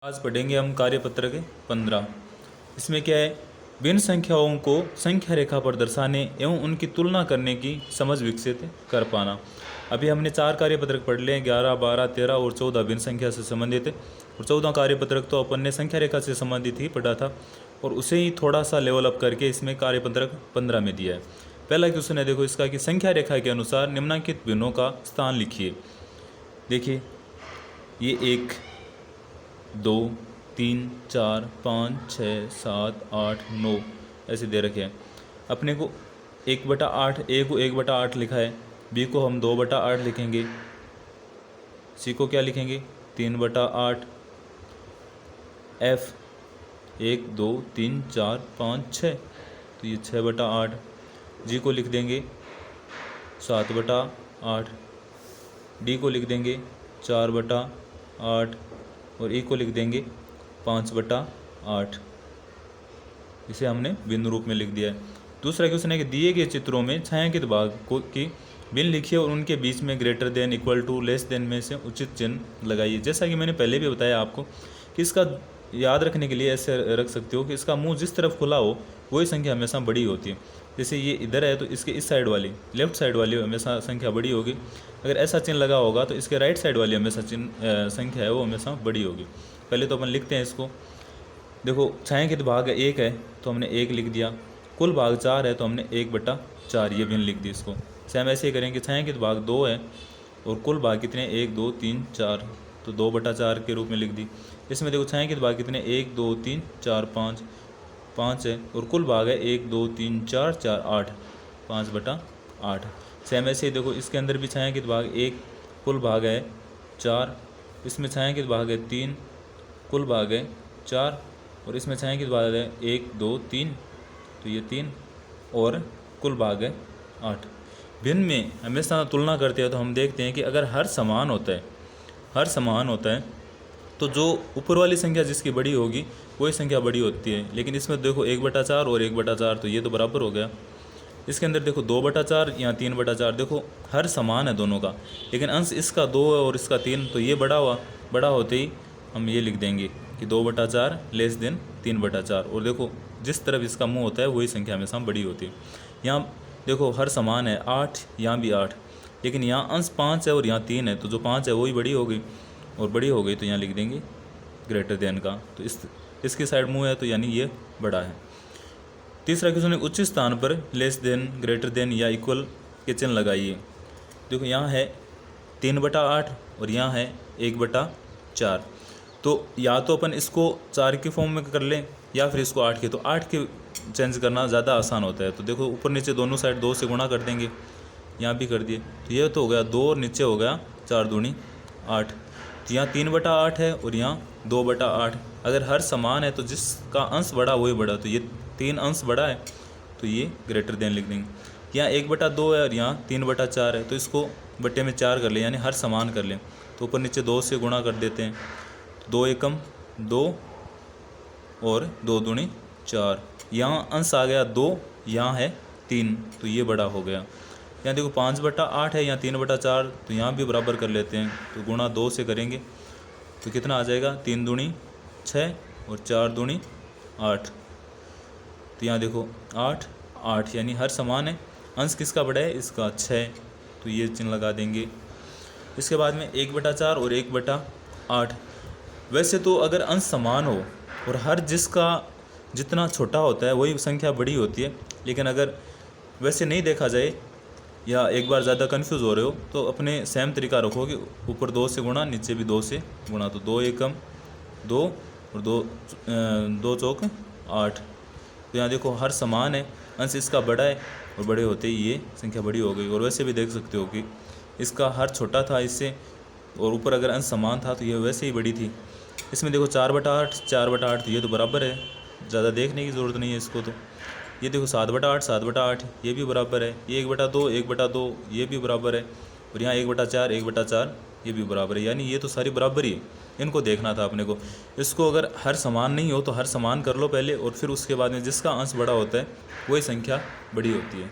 आज पढ़ेंगे हम कार्यपत्रक 15। इसमें क्या है, भिन्न संख्याओं को संख्या रेखा पर दर्शाने एवं उनकी तुलना करने की समझ विकसित कर पाना। अभी हमने 4 कार्यपत्रक पढ़ लिए, 11, 12, 13 और 14 भिन्न संख्या से संबंधित है। और 14 कार्यपत्रक तो अपन ने संख्या रेखा से संबंधित ही पढ़ा था और उसे ही थोड़ा सा लेवल अप करके इसमें कार्यपत्रक 15 में दिया है। पहला क्वेश्चन है देखो इसका कि संख्या रेखा के अनुसार निम्नलिखित भिन्नों का स्थान लिखिए। देखिए ये 1, 2, 3, 4, 5, 6, 7, 8, 9 ऐसे दे रखे हैं। अपने को 1/8, ए को 1/8 लिखा है, बी को हम 2/8 लिखेंगे, सी को क्या लिखेंगे 3/8, एफ 1, 2, 3, 4, 5, 6 तो ये 6/8, जी को लिख देंगे 7/8, डी को लिख देंगे 4/8 और ई को लिख देंगे 5/8। इसे हमने बिंदु रूप में लिख दिया है। दूसरा क्वेश्चन है कि दिए गए चित्रों में छायांकित भाग को की भिन्न लिखिए और उनके बीच में greater than, equal to, less than में से उचित चिन्ह लगाइए। जैसा कि मैंने पहले भी बताया आपको कि इसका याद रखने के लिए ऐसे रख सकते हो कि इसका मुंह जिस तरफ खुला हो वही संख्या हमेशा बड़ी होती है। जैसे ये इधर है तो इसके इस साइड वाली, लेफ्ट साइड वाली हमेशा संख्या बड़ी होगी। अगर ऐसा चिन्ह लगा होगा तो इसके राइट साइड वाली हमेशा संख्या है वो हमेशा बड़ी होगी। पहले तो अपन लिखते हैं इसको। देखो छायांकित भाग 1 है तो हमने 1 लिख दिया, कुल भाग 4 है तो हमने 1/4 ये भिन्न लिख दी इसको। सेम ऐसे ही करेंगे, छायांकित भाग 2 है और कुल भाग कितने 1, 2, 3, 4 तो 2/4 के रूप में लिख दी। इसमें देखो छायांकित भाग कितने 1, 2, 3, 4, 5 है और कुल भाग है 1, 2, 3, 4, 4, 8 5/8। सेम ऐसे ही देखो इसके अंदर भी छायांकित भाग 1, कुल भाग है 4, इसमें छायांकित भाग है 3, कुल भाग है 4 और इसमें छायांकित भाग है 1, 2, 3 तो ये 3 और कुल भाग है 8। भिन्न में हमेशा तुलना करते हैं तो हम देखते हैं कि अगर हर समान होता है तो जो ऊपर वाली संख्या जिसकी बड़ी होगी वही संख्या बड़ी होती है। लेकिन इसमें देखो 1/4 और 1/4 तो ये तो बराबर हो गया। इसके अंदर देखो 2/4 या 3/4, देखो हर समान है दोनों का, लेकिन अंश इसका 2 है और इसका 3 तो ये बड़ा होते ही हम ये लिख देंगे कि 2/4 लेस देन 3/4। और देखो जिस तरफ इसका मुंह होता है वही संख्या हमेशा बड़ी होती है। यहाँ देखो हर समान है 8, यहाँ भी 8, लेकिन यहाँ अंश 5 है और यहाँ 3 है तो जो 5 है वही बड़ी हो गई और बड़ी हो गई तो यहाँ लिख देंगे ग्रेटर देन का। तो इसकी साइड मुंह है तो यानी ये बड़ा है। तीसरा क्वेश्चन है उच्च स्थान पर लेस देन, ग्रेटर देन या इक्वल के चिन्ह लगाइए। देखो यहाँ है 3/8 और यहाँ है 1/4 तो या तो अपन इसको 4 के फॉर्म में कर लें या फिर इसको 8 के, तो 8 के चेंज करना ज़्यादा आसान होता है। तो देखो ऊपर नीचे दोनों साइड 2 से गुणा कर देंगे, यहाँ भी कर दिए तो ये तो हो गया 2 और नीचे हो गया 4 दूनी 8। तो यहाँ 3/8 है और यहाँ 2/8। अगर हर समान है तो जिसका अंश बड़ा वही बड़ा, तो ये 3 अंश बड़ा है तो ये ग्रेटर देन लिख देंगे। यहाँ 1/2 है और यहाँ 3/4 है तो इसको बट्टे में 4 कर लें, यानी हर समान कर लें। तो ऊपर नीचे 2 से गुणा कर देते हैं, 2 एकम 2 और 2 दूनी 4। यहाँ अंश आ गया 2, यहाँ है 3 तो ये बड़ा हो गया। यहाँ देखो 5/8 है, यहाँ 3/4 तो यहाँ भी बराबर कर लेते हैं। तो गुणा 2 से करेंगे तो कितना आ जाएगा 3 दूनी 6 और 4 दूनी 8। तो यहाँ देखो 8, 8 यानी हर समान है। अंश किसका बड़ा है इसका 6 तो ये चिन्ह लगा देंगे। इसके बाद में 1/4 और 1/8। वैसे तो अगर अंश समान हो और हर जिसका जितना छोटा होता है वही संख्या बड़ी होती है, लेकिन अगर वैसे नहीं देखा जाए या एक बार ज़्यादा कंफ्यूज हो रहे हो तो अपने सेम तरीका रखो कि ऊपर 2 से गुणा नीचे भी 2 से गुणा। तो 2 एकम 2 और 2 चौक 8। तो यहाँ देखो हर समान है, अंश इसका बड़ा है और बड़े होते ही ये संख्या बड़ी हो गई। और वैसे भी देख सकते हो कि इसका हर छोटा था इससे और ऊपर अगर अंश समान था तो ये वैसे ही बड़ी थी। इसमें देखो 4/8, 4/8 तो ये तो बराबर है, ज़्यादा देखने की ज़रूरत नहीं है इसको। तो ये देखो 7/8, 7/8 ये भी बराबर है। ये 1/2, 1/2 ये भी बराबर है और यहाँ 1/4, 1/4 ये भी बराबर है। यानी ये तो सारी बराबर ही है, इनको देखना था अपने को। इसको अगर हर समान नहीं हो तो हर समान कर लो पहले और फिर उसके बाद में जिसका अंश बड़ा होता है वही संख्या बड़ी होती है।